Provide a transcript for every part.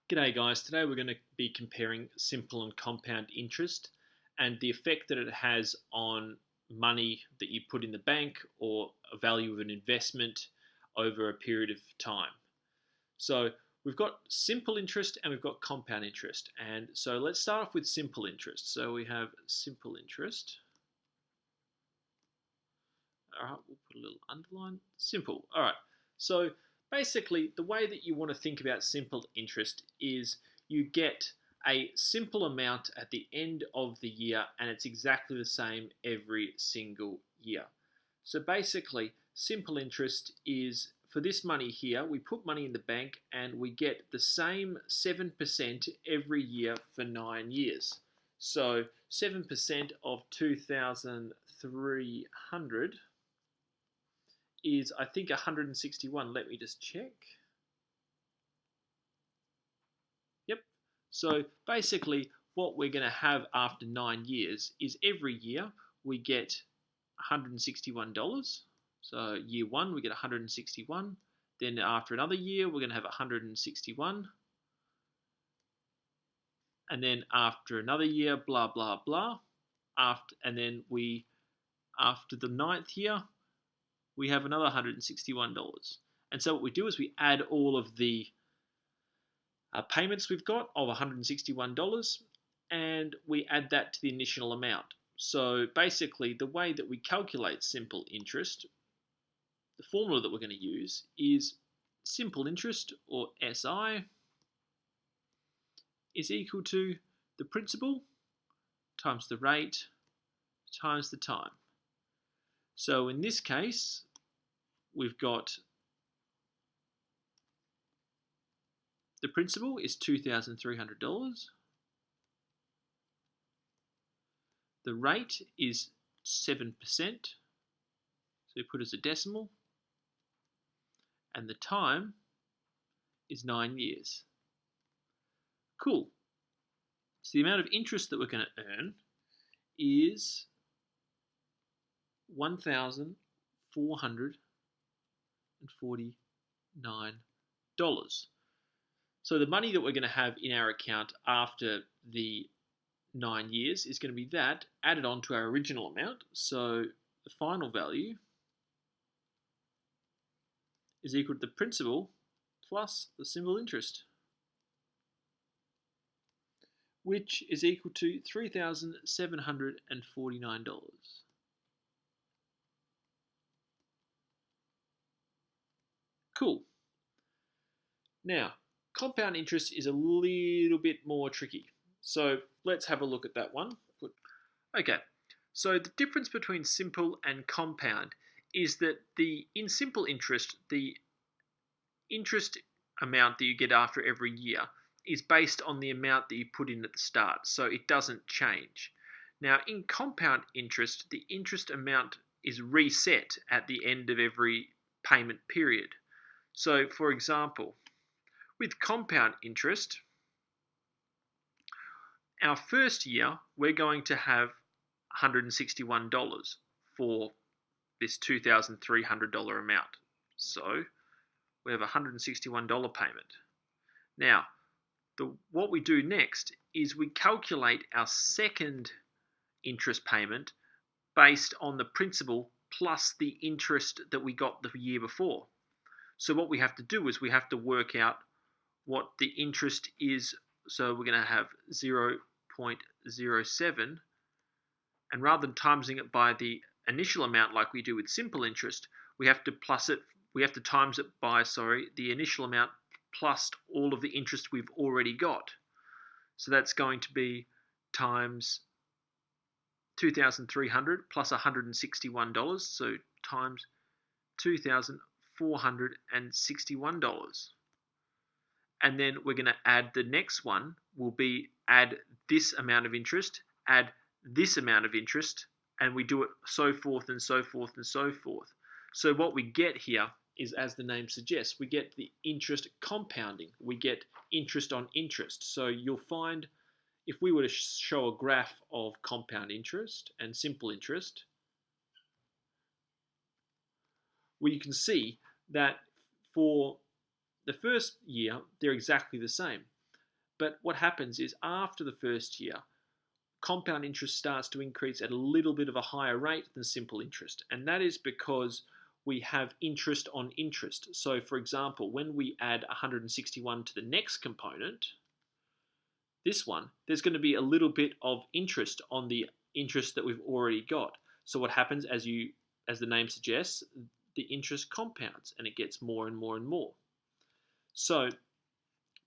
G'day guys, today we're going to be comparing simple and compound interest and the effect that it has on money that you put in the bank or a value of an investment over a period of time. So we've got simple interest and we've got compound interest, and so let's start off with simple interest. So we have simple interest. Alright, we'll put a little underline. Simple. Alright, so basically the way that you want to think about simple interest is you get a simple amount at the end of the year and it's exactly the same every single year. So basically simple interest is, for this money here, we put money in the bank and we get the same 7% every year for 9 years. So 7% of 2,300 is, I think, 161. Let me just check. Yep. So basically what we're going to have after 9 years is every year we get $161. So year one we get 161. Then after another year we're going to have 161. And then after another year, blah, blah, blah. And then after the 9th year, we have another $161. And so what we do is we add all of the payments we've got of $161 and we add that to the initial amount. So basically the way that we calculate simple interest, the formula that we're going to use is simple interest, or SI, is equal to the principal times the rate times the time. So in this case, we've got the principal is $2,300. The rate is 7%, so we put as a decimal, and the time is 9 years. Cool. So the amount of interest that we're going to earn is $1,449. So the money that we're going to have in our account after the 9 years is going to be that added on to our original amount. So the final value is equal to the principal plus the simple interest, which is equal to $3,749. Cool. Now, compound interest is a little bit more tricky. So let's have a look at that one. Okay, so the difference between simple and compound is that in simple interest, the interest amount that you get after every year is based on the amount that you put in at the start, so it doesn't change. Now, in compound interest, the interest amount is reset at the end of every payment period. So, for example, with compound interest, our first year, we're going to have $161 for this $2,300 amount. So, we have a $161 payment. Now, what we do next is we calculate our second interest payment based on the principal plus the interest that we got the year before. So what we have to do is we have to work out what the interest is. So we're going to have 0.07, and rather than timesing it by the initial amount like we do with simple interest, we have to times it by the initial amount plus all of the interest we've already got. So that's going to be times 2,300 plus $161, so times $2,461. And then we're going to add the next one, will be add this amount of interest, add this amount of interest, and we do it so forth and so forth and so forth. So what we get here is, as the name suggests, we get the interest compounding. We get interest on interest. So you'll find if we were to show a graph of compound interest and simple interest, we can see that for the first year, they're exactly the same. But what happens is after the first year, compound interest starts to increase at a little bit of a higher rate than simple interest. And that is because we have interest on interest. So for example, when we add 161 to the next component, this one, there's going to be a little bit of interest on the interest that we've already got. So what happens as the name suggests, the interest compounds and it gets more and more and more. So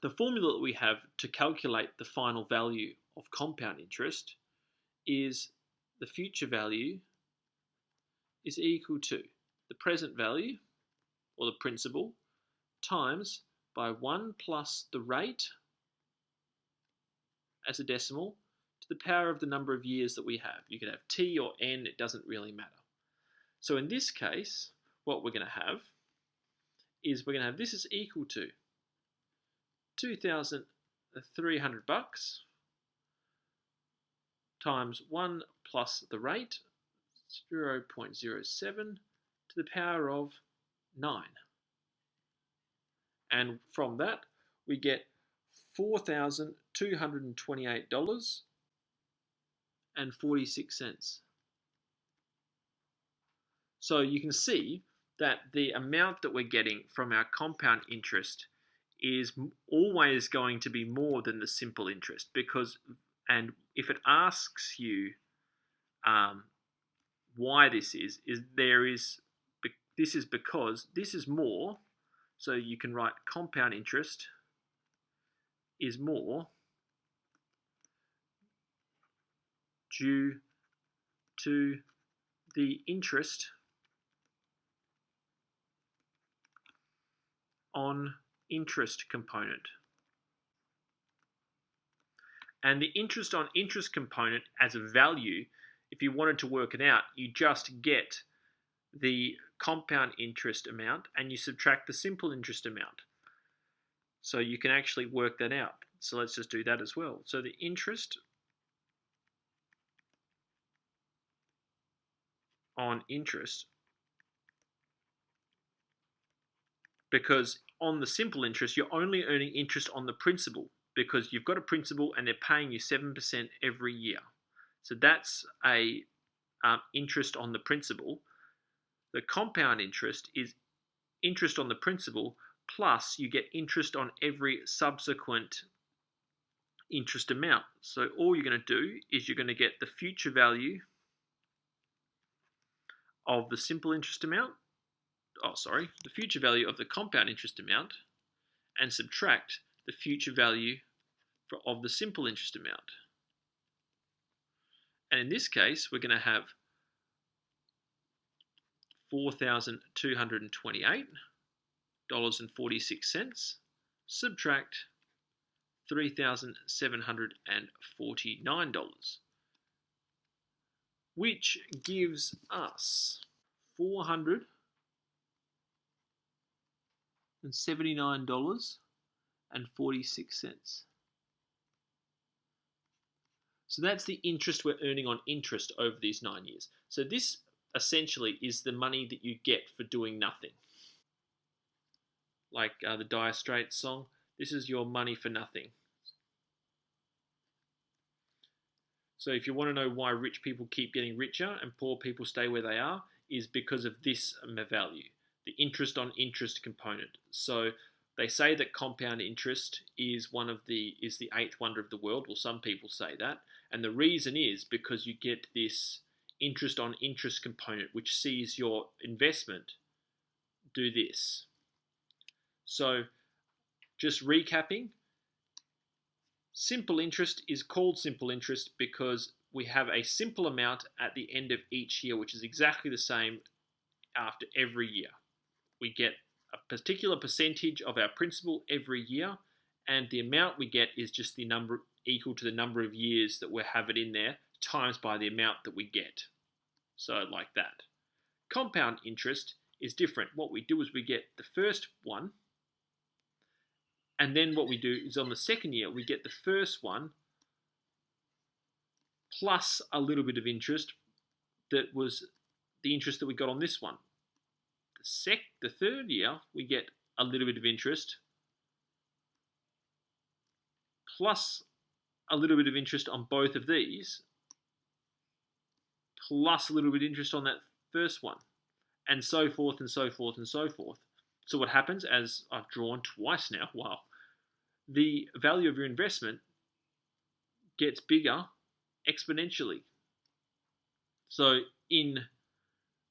the formula that we have to calculate the final value of compound interest is the future value is equal to the present value, or the principal, times by 1 plus the rate as a decimal to the power of the number of years that we have. You can have t or n, it doesn't really matter. So in this case, what we're going to have is we're going to have this is equal to $2,300 times 1 plus the rate, 0.07 to the power of 9. And from that, we get $4,228.46. So you can see that the amount that we're getting from our compound interest is always going to be more than the simple interest, because, and if it asks you why this is because this is more. So you can write compound interest is more due to the interest on interest component. And the interest on interest component as a value, if you wanted to work it out, you just get the compound interest amount and you subtract the simple interest amount. So you can actually work that out. So let's just do that as well. So the interest on interest, because on the simple interest, you're only earning interest on the principal because you've got a principal and they're paying you 7% every year. So that's a interest on the principal. The compound interest is interest on the principal plus you get interest on every subsequent interest amount. So all you're going to do is you're going to get the future value of the simple interest amount, the future value of the compound interest amount, and subtract the future value of the simple interest amount. And in this case, we're going to have $4,228.46 subtract $3,749, which gives us $479.46. So that's the interest we're earning on interest over these 9 years. So this essentially is the money that you get for doing nothing. Like the Dire Straits song, this is your money for nothing. So if you want to know why rich people keep getting richer and poor people stay where they are, is because of this value, the interest on interest component. So they say that compound interest is the eighth wonder of the world. Well, some people say that. And the reason is because you get this interest on interest component, which sees your investment do this. So just recapping, simple interest is called simple interest because we have a simple amount at the end of each year, which is exactly the same after every year. We get a particular percentage of our principal every year, and the amount we get is just the number equal to the number of years that we have it in there times by the amount that we get. So like that. Compound interest is different. What we do is we get the first one, and then what we do is on the second year we get the first one plus a little bit of interest that was the interest that we got on this one. The third year we get a little bit of interest plus a little bit of interest on both of these, plus a little bit of interest on that first one, and so forth and so forth and so forth. So what happens, as I've drawn twice now, wow, the value of your investment gets bigger exponentially. So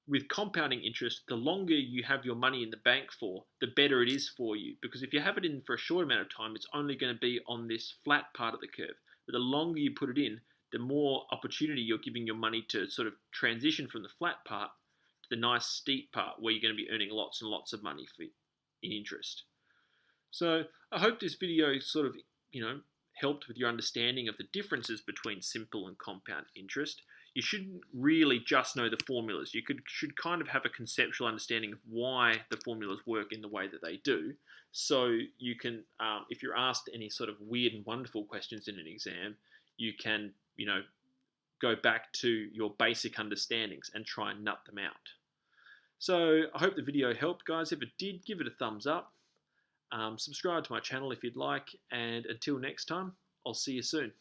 with compounding interest, the longer you have your money in the bank for, the better it is for you. Because if you have it in for a short amount of time, it's only going to be on this flat part of the curve. But the longer you put it in, the more opportunity you're giving your money to sort of transition from the flat part to the nice steep part where you're going to be earning lots and lots of money in interest. So I hope this video sort of, helped with your understanding of the differences between simple and compound interest. You shouldn't really just know the formulas. You should kind of have a conceptual understanding of why the formulas work in the way that they do. So you can, if you're asked any sort of weird and wonderful questions in an exam, you can, go back to your basic understandings and try and nut them out. So I hope the video helped, guys. If it did, give it a thumbs up. Subscribe to my channel if you'd like. And until next time, I'll see you soon.